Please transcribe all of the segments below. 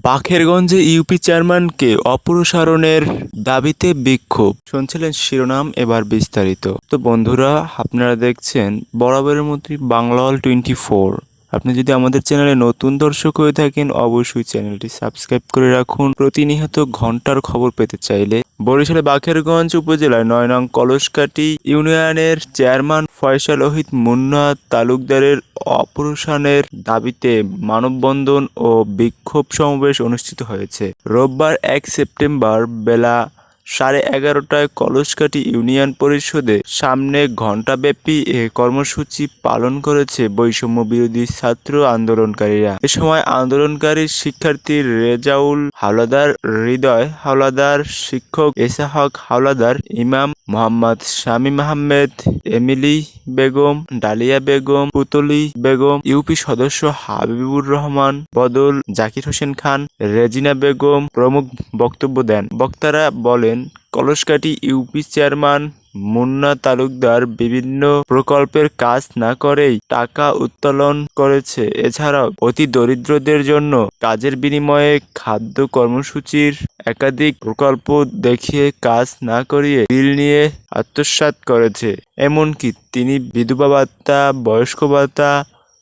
বাকেরগঞ্জে UP চেয়ারম্যানকে অপসারণের দাবিতে বিক্ষোভ। শুনছিলেন শিরোনাম, এবার বিস্তারিত। তো বন্ধুরা, আপনারা দেখছেন বরাবরের মতোই বাংলাওয়াল 24। আপনি যদি আমাদের চ্যানেলে নতুন দর্শক হয়ে থাকেন, অবশ্যই চ্যানেলটি সাবস্ক্রাইব করে রাখুন প্রতিনিয়ত ঘন্টার খবর পেতে চাইলে। বরিশালের বাকেরগঞ্জ উপজেলার ৯ নং কলসকাটি ইউনিয়নের চেয়ারম্যান ফয়সাল ওহিদ মুন্না তালুকদারের অপসারণের দাবিতে মানববন্ধন ও বিক্ষোভ সমাবেশ অনুষ্ঠিত হয়েছে। রোববার ১ সেপ্টেম্বর বেলা 11:30টায় কলসকাটি ইউনিয়ন পরিষদের সামনে ঘণ্টাব্যাপী এ কর্মসূচি পালন করেছে বৈষম্য বিরোধী ছাত্র আন্দোলনকারীরা। এ সময় আন্দোলনকারী শিক্ষার্থী রেজাউল হাওলাদার, হৃদয় হাওলাদার, শিক্ষক এসাহক হাওলাদার, ইমাম মোহাম্মদ শামীম আহমেদ, এমিলি বেগম, ডালিয়া বেগম, পুতলি বেগম, ইউপি সদস্য হাবিবুর রহমান, বদল, জাকির হোসেন খান, রেজিনা বেগম প্রমুখ বক্তব্য দেন। বক্তারা বলেন, কলসকাটি ইউপি চেয়ারম্যান মুন্না তালুকদার বিভিন্ন প্রকল্পের কাজ না করেই টাকা উত্তোলন করেছে। এছাড়াও অতি দরিদ্রদের জন্য কাজের বিনিময়ে খাদ্য কর্মসূচির একাধিক প্রকল্প দেখিয়ে কাজ না করিয়ে বিল নিয়ে আত্মসাৎ করেছে। এমনকি তিনি বিধবা ভাতা, বয়স্ক ভাতা,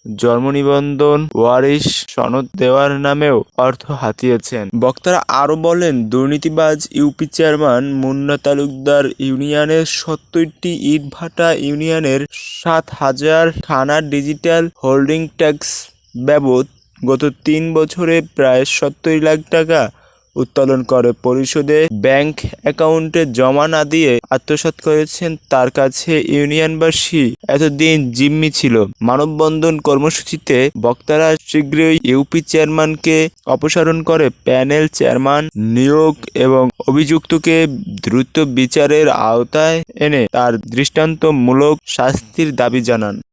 জন্ম নিবন্ধন, ওয়ারিশ সনদ দেওয়ার নামেও অর্থ হাতিয়েছেন। বক্তারা আরও বলেন, দুর্নীতিবাজ ইউপি চেয়ারম্যান মুন্না তালুকদার ইউনিয়নের ৭০টি ইটভাটা ইউনিয়নের ৭,০০০ খানা ডিজিটাল হোল্ডিং ট্যাক্স বাবদ গত ৩ বছরে প্রায় ৭০ লাখ টাকা উত্তোলন করে পরিশোধে ব্যাংক অ্যাকাউন্টে জমা না দিয়ে আত্মসাৎ করেছেন তার কাছে ইউনিয়নবাসী এতদিন জিম্মি ছিল। মানববন্ধন কর্মসূচিতে বক্তারা শীঘ্রই ইউপি চেয়ারম্যানকে অপসারণ করে প্যানেল চেয়ারম্যান নিয়োগ এবং অভিযুক্তকে দ্রুত বিচারের আওতায় এনে তার দৃষ্টান্তমূলক শাস্তির দাবি জানান।